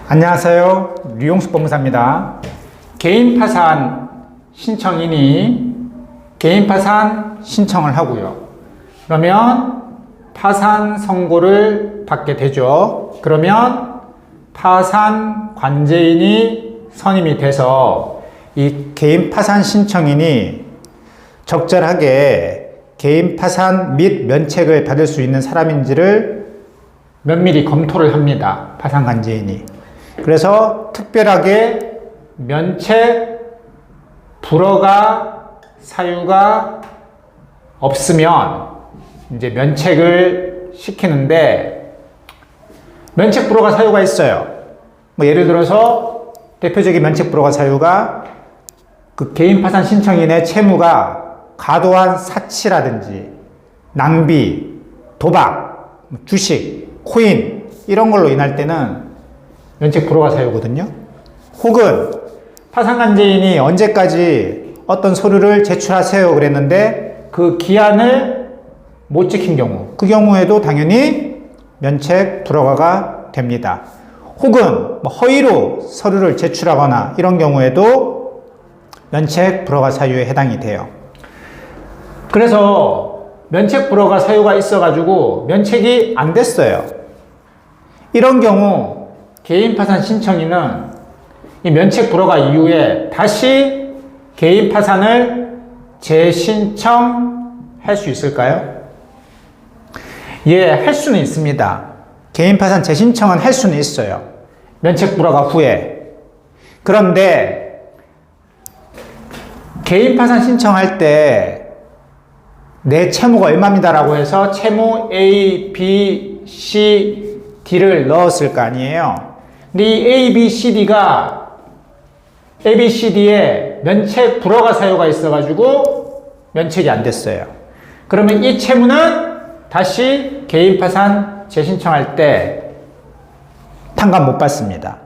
안녕하세요. 류용수 법무사입니다. 개인 파산 신청인이 개인 파산 신청을 하고요. 그러면 파산 선고를 받게 되죠. 그러면 파산 관제인이 선임이 돼서 이 개인 파산 신청인이 적절하게 개인 파산 및 면책을 받을 수 있는 사람인지를 면밀히 검토를 합니다. 파산 관제인이. 그래서 특별하게 면책 불허가 사유가 없으면 이제 면책을 시키는데, 면책 불허가 사유가 있어요. 뭐 예를 들어서 대표적인 면책 불허가 사유가 그 개인 파산 신청인의 채무가 과도한 사치라든지 낭비, 도박, 주식, 코인 이런 걸로 인할 때는 면책 불허가 사유거든요. 혹은 파산관제인이 언제까지 어떤 서류를 제출하세요 그랬는데 그 기한을 못 지킨 경우, 그 경우에도 당연히 면책 불허가가 됩니다. 혹은 허위로 서류를 제출하거나 이런 경우에도 면책 불허가 사유에 해당이 돼요. 그래서 면책 불허가 사유가 있어가지고 면책이 안 됐어요. 이런 경우 개인 파산 신청인은 이 면책 불허가 이후에 다시 개인 파산을 재신청할 수 있을까요? 예, 할 수는 있습니다. 개인 파산 재신청은 할 수는 있어요. 면책 불허가 후에. 그런데 개인 파산 신청할 때 내 채무가 얼마입니다라고 해서 채무 A, B, C, D를 넣었을 거 아니에요. 근데 이 A, B, C, D가 A, B, C, D에 면책 불허가 사유가 있어가지고 면책이 안 됐어요. 그러면 이 채무는 다시 개인 파산 재신청할 때 탕감 못 받습니다.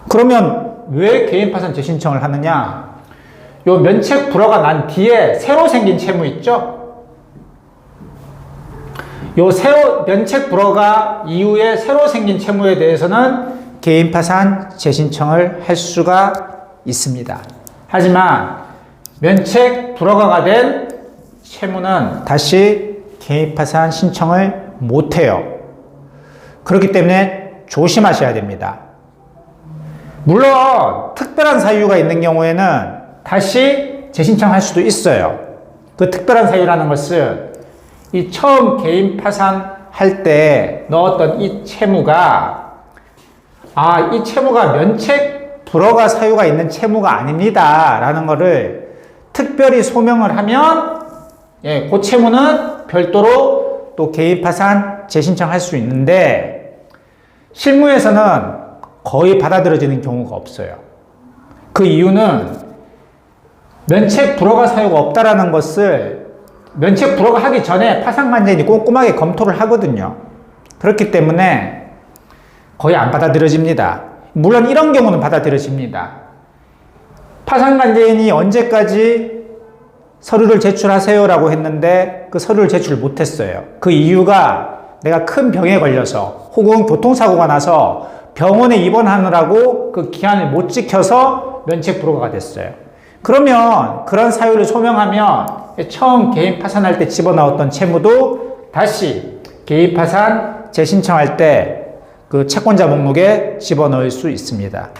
그러면 왜 개인 파산 재신청을 하느냐? 요 면책 불허가 난 뒤에 새로 생긴 채무 있죠? 요 면책 불허가 이후에 새로 생긴 채무에 대해서는 개인 파산 재신청을 할 수가 있습니다. 하지만 면책 불허가가 된 채무는 다시 개인 파산 신청을 못 해요. 그렇기 때문에 조심하셔야 됩니다. 물론 특별한 사유가 있는 경우에는 다시 재신청할 수도 있어요. 그 특별한 사유라는 것은 이 처음 개인 파산할 때 넣었던 이 채무가 이 채무가 면책 불허가 사유가 있는 채무가 아닙니다 라는 거를 특별히 소명을 하면 그 채무는 별도로 또 개인 파산 재신청할 수 있는데 실무에서는 거의 받아들여지는 경우가 없어요. 그 이유는 면책 불허가 사유가 없다라는 것을 면책 불허가 하기 전에 파산관제인이 꼼꼼하게 검토를 하거든요. 그렇기 때문에 거의 안 받아들여집니다. 물론 이런 경우는 받아들여집니다. 파산관제인이 언제까지 서류를 제출하세요 라고 했는데 그 서류를 제출 못했어요. 그 이유가 내가 큰 병에 걸려서 혹은 교통사고가 나서 병원에 입원하느라고 그 기한을 못 지켜서 면책 불허가 됐어요. 그러면 그런 사유를 소명하면 처음 개인 파산할 때 집어넣었던 채무도 다시 개인 파산 재신청할 때 그 채권자 목록에 집어넣을 수 있습니다.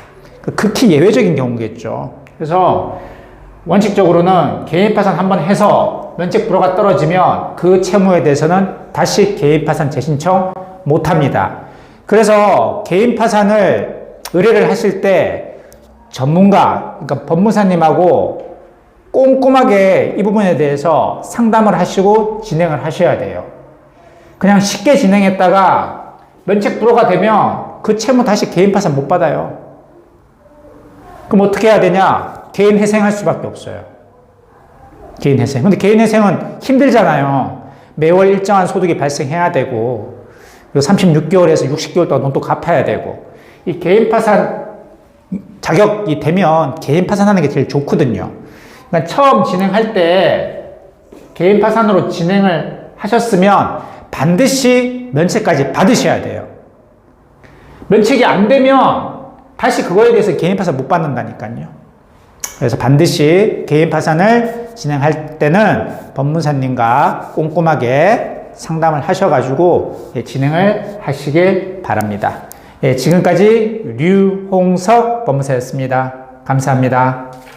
극히 예외적인 경우겠죠. 그래서 원칙적으로는 개인 파산 한번 해서 면책 불허가 떨어지면 그 채무에 대해서는 다시 개인 파산 재신청 못 합니다. 그래서 개인 파산을 의뢰를 하실 때 전문가, 그러니까 법무사님하고 꼼꼼하게 이 부분에 대해서 상담을 하시고 진행을 하셔야 돼요. 그냥 쉽게 진행했다가 면책 불허가 되면 그 채무 다시 개인 파산 못 받아요. 그럼 어떻게 해야 되냐? 개인 회생할 수밖에 없어요. 개인 회생. 근데 개인 회생은 힘들잖아요. 매월 일정한 소득이 발생해야 되고, 그리고 36개월에서 60개월 동안 돈도 갚아야 되고, 이 개인 파산 자격이 되면 개인 파산하는 게 제일 좋거든요. 그러니까 처음 진행할 때 개인 파산으로 진행을 하셨으면 반드시 면책까지 받으셔야 돼요. 면책이 안 되면 다시 그거에 대해서 개인 파산 못 받는다니까요. 그래서 반드시 개인 파산을 진행할 때는 법무사님과 꼼꼼하게 상담을 하셔가지고 진행을 하시길 바랍니다. 지금까지 류홍석 법무사였습니다. 감사합니다.